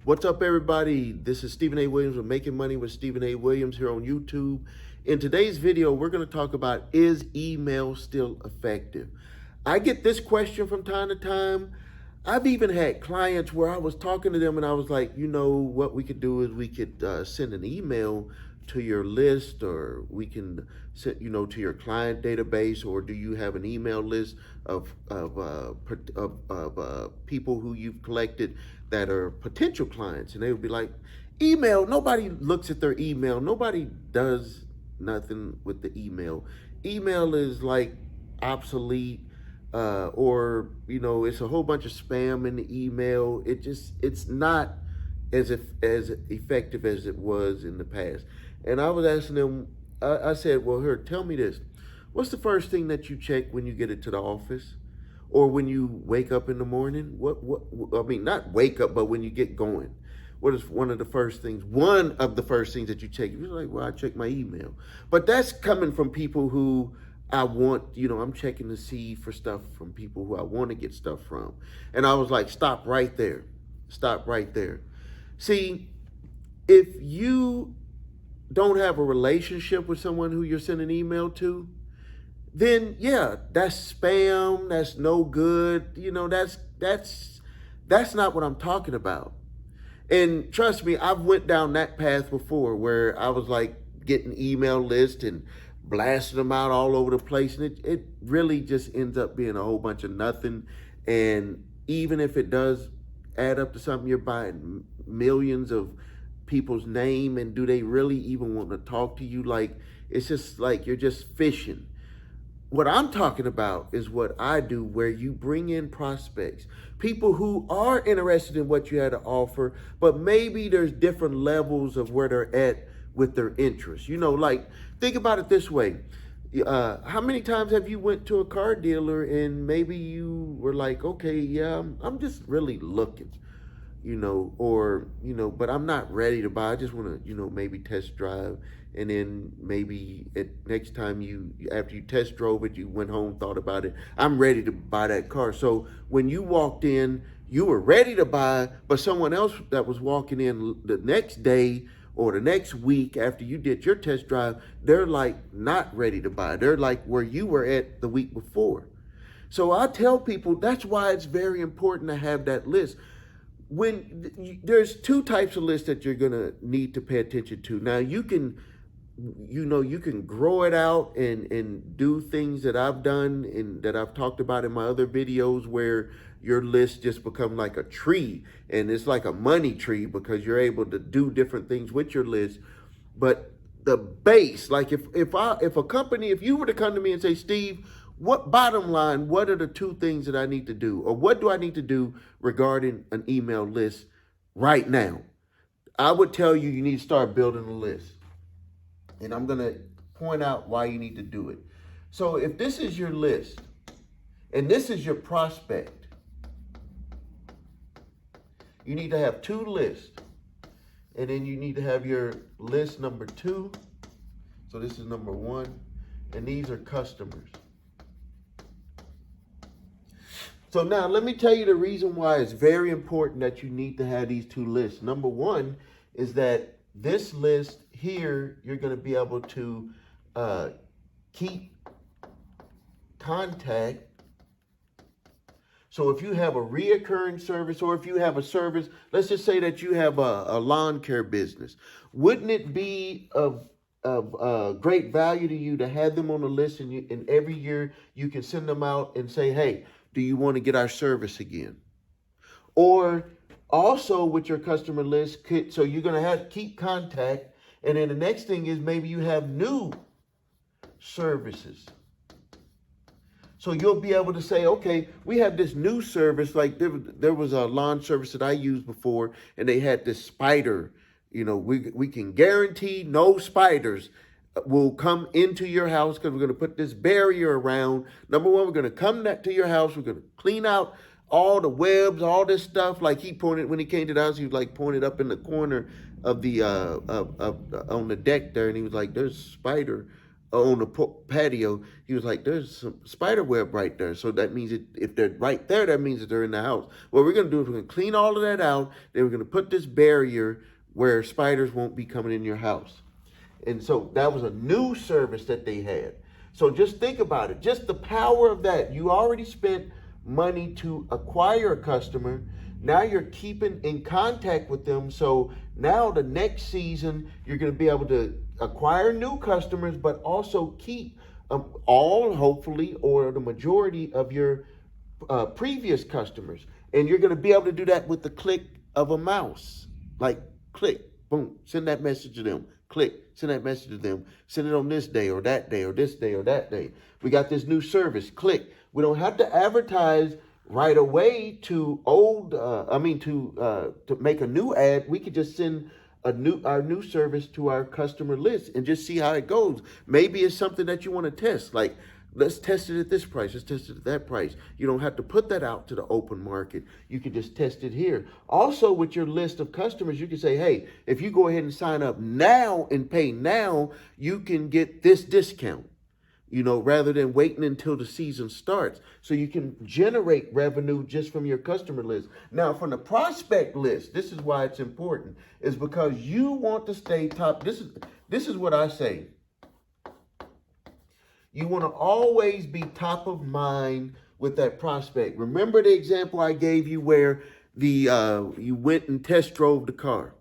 What's up, everybody? This is Stephen A. Williams with Making Money with Stephen A. Williams here on YouTube. In today's video, we're going to talk about, is email still effective? I get this question from time to time. I've even had clients where I was talking to them and I was like, what we could do is we could send an email to your list, or we can send, to your client database, or do you have an email list of people who you've collected that are potential clients? And they would be like, email, nobody looks at their email. Nobody does nothing with the email. Email is like obsolete, or it's a whole bunch of spam in the email. It's not as effective as it was in the past. And I was asking them, I said, well, here, tell me this. What's the first thing that you check when you get into the office? Or when you wake up in the morning? I mean, not wake up, but when you get going. What is one of the first things that you check? You're like, well, I check my email. But that's coming from people who I want, I'm checking to see for stuff from people who I want to get stuff from. And I was like, stop right there. Stop right there. See, if you don't have a relationship with someone who you're sending email to, then yeah, that's spam, that's no good. That's not what I'm talking about. And trust me, I've went down that path before where I was like getting email lists and blasting them out all over the place. And it really just ends up being a whole bunch of nothing. And even if it does add up to something, you're buying millions of people's name, and do they really even want to talk to you? Like, it's just like you're just fishing. What I'm talking about is what I do, where you bring in prospects, people who are interested in what you had to offer, but maybe there's different levels of where they're at with their interests. Like, think about it this way. How many times have you went to a car dealer and maybe you were like, okay, yeah, I'm just really looking, but I'm not ready to buy. I just want to, maybe test drive. And then maybe next time after you test drove it, you went home, thought about it, I'm ready to buy that car. So when you walked in, you were ready to buy, but someone else that was walking in the next day or the next week after you did your test drive, they're like not ready to buy. They're like where you were at the week before. So I tell people that's why it's very important to have that list. There's two types of lists that you're going to need to pay attention to. Now, you can grow it out and do things that I've done and that I've talked about in my other videos, where your list just become like a tree, and it's like a money tree because you're able to do different things with your list. But the base, like if you were to come to me and say, Steve, what are the two things that I need to do, or what do I need to do regarding an email list right now? I would tell you, you need to start building a list. And I'm going to point out why you need to do it. So if this is your list and this is your prospect, you need to have two lists. And then you need to have your list number 2. So this is number 1. And these are customers. So now let me tell you the reason why it's very important that you need to have these two lists. Number 1 is that this list here, you're going to be able to keep contact. So if you have a reoccurring service, or if you have a service, let's just say that you have a lawn care business, wouldn't it be of great value to you to have them on the list, and every year you can send them out and say, hey, do you want to get our service again? Or also with your customer list, so you're going to keep contact. And then the next thing is maybe you have new services. So you'll be able to say, okay, we have this new service. Like there was a lawn service that I used before, and they had this spider. We can guarantee no spiders will come into your house, because we're going to put this barrier around. Number 1, we're going to come to your house. We're going to clean out all the webs, all this stuff. Like he pointed, when he came to the house, he was like pointed up in the corner of the on the deck there, and he was like, there's a spider on the patio. He was like, there's some spider web right there. So that means if they're right there, that means that they're in the house. What we're going to do is we're going to clean all of that out. Then we're going to put this barrier where spiders won't be coming in your house. And so that was a new service that they had. So just think about it. Just the power of that. You already spent money to acquire a customer. Now you're keeping in contact with them. So now the next season, you're going to be able to acquire new customers, but also keep all, hopefully, or the majority of your previous customers. And you're going to be able to do that with the click of a mouse. Like click, boom, send that message to them. Click, send that message to them. Send it on this day or that day or this day or that day. We got this new service. Click. We don't have to advertise right away to to make a new ad. We could just send our new service to our customer list and just see how it goes. Maybe it's something that you want to test. Like, let's test it at this price. Let's test it at that price. You don't have to put that out to the open market. You can just test it here. Also, with your list of customers, you can say, hey, if you go ahead and sign up now and pay now, you can get this discount, rather than waiting until the season starts. So you can generate revenue just from your customer list. Now, from the prospect list, this is why it's important, is because you want to stay top. This is what I say. You want to always be top of mind with that prospect. Remember the example I gave you where you went and test drove the car,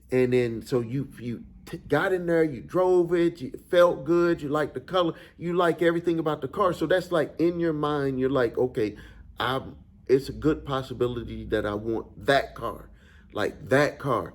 and then so you got in there, you drove it, you felt good, you like the color, you like everything about the car. So that's like in your mind, you're like, okay, it's a good possibility that I want that car, like that car.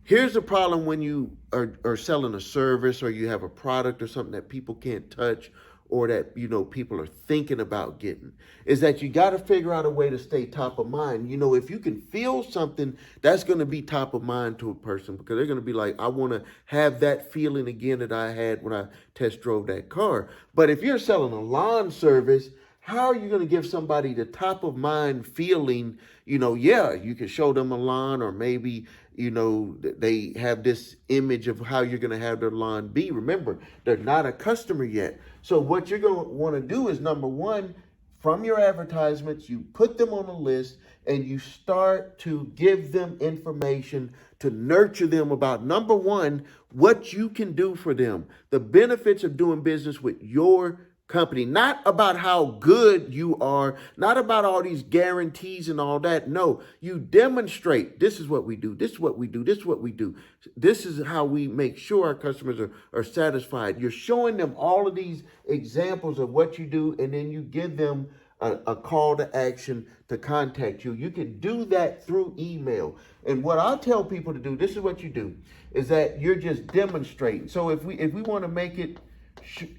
Here's the problem when you are selling a service or you have a product or something that people can't touch or that, people are thinking about getting, is that you got to figure out a way to stay top of mind. If you can feel something, that's going to be top of mind to a person because they're going to be like, I want to have that feeling again that I had when I test drove that car. But if you're selling a lawn service, how are you going to give somebody the top of mind feeling, yeah, you can show them a lawn or maybe, they have this image of how you're going to have their lawn be. Remember, they're not a customer yet. So what you're going to want to do is, number one, from your advertisements, you put them on a list and you start to give them information to nurture them about, number one, what you can do for them, the benefits of doing business with your company, not about how good you are, not about all these guarantees and all that. No, you demonstrate, this is what we do, this is what we do, this is what we do. This is how we make sure our customers are satisfied. You're showing them all of these examples of what you do, and then you give them a call to action to contact you. You can do that through email. And what I tell people to do, this is what you do, is that you're just demonstrating. So if we want to make it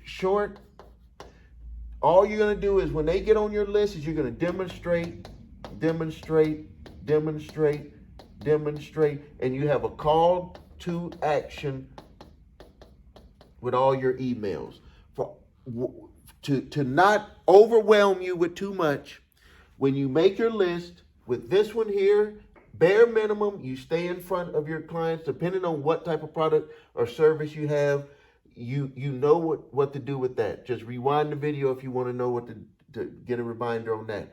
short, all you're going to do is when they get on your list is you're going to demonstrate, and you have a call to action with all your emails to not overwhelm you with too much. When you make your list with this one here, bare minimum, you stay in front of your clients, depending on what type of product or service you have. You know what to do with that. Just rewind the video if you want to know what to get a reminder on that.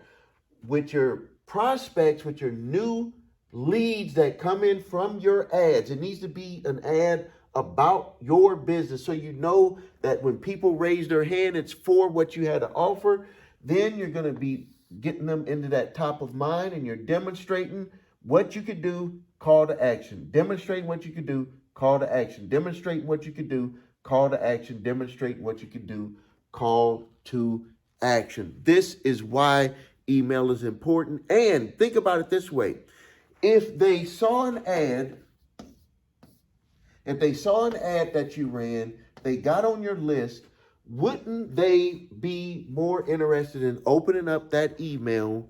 With your prospects, with your new leads that come in from your ads, it needs to be an ad about your business so you know that when people raise their hand, it's for what you had to offer. Then you're going to be getting them into that top of mind, and you're demonstrating what you could do, call to action. Demonstrating what you could do, call to action. Demonstrating what you could do, call to action. Demonstrate what you can do, call to action. This is why email is important. And think about it this way. If they saw an ad that you ran, they got on your list, wouldn't they be more interested in opening up that email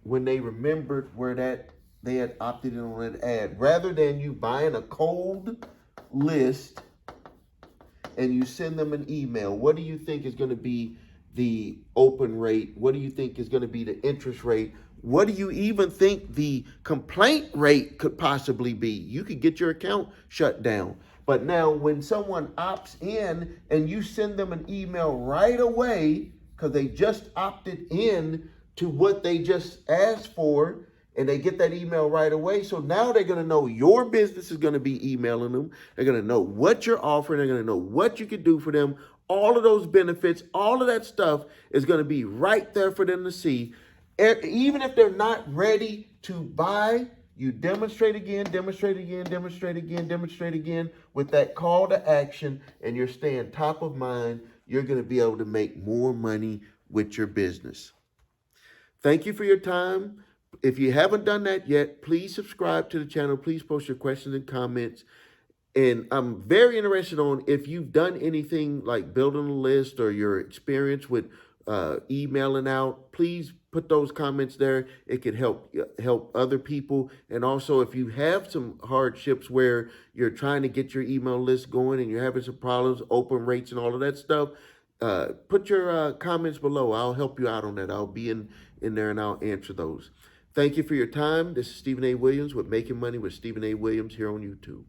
when they remembered where that they had opted in on an ad, rather than you buying a cold list and you send them an email? What do you think is going to be the open rate? What do you think is going to be the interest rate? What do you even think the complaint rate could possibly be? You could get your account shut down. But now when someone opts in and you send them an email right away because they just opted in to what they just asked for, and they get that email right away. So now they're going to know your business is going to be emailing them. They're going to know what you're offering. They're going to know what you can do for them. All of those benefits, all of that stuff is going to be right there for them to see. Even if they're not ready to buy, you demonstrate again, demonstrate again, demonstrate again, demonstrate again with that call to action, and you're staying top of mind. You're going to be able to make more money with your business. Thank you for your time. If you haven't done that yet, please subscribe to the channel. Please post your questions and comments. And I'm very interested on if you've done anything like building a list or your experience with emailing out. Please put those comments there. It could help other people. And also, if you have some hardships where you're trying to get your email list going and you're having some problems, open rates and all of that stuff, put your comments below. I'll help you out on that. I'll be in there and I'll answer those. Thank you for your time. This is Stephen A. Williams with Making Money with Stephen A. Williams here on YouTube.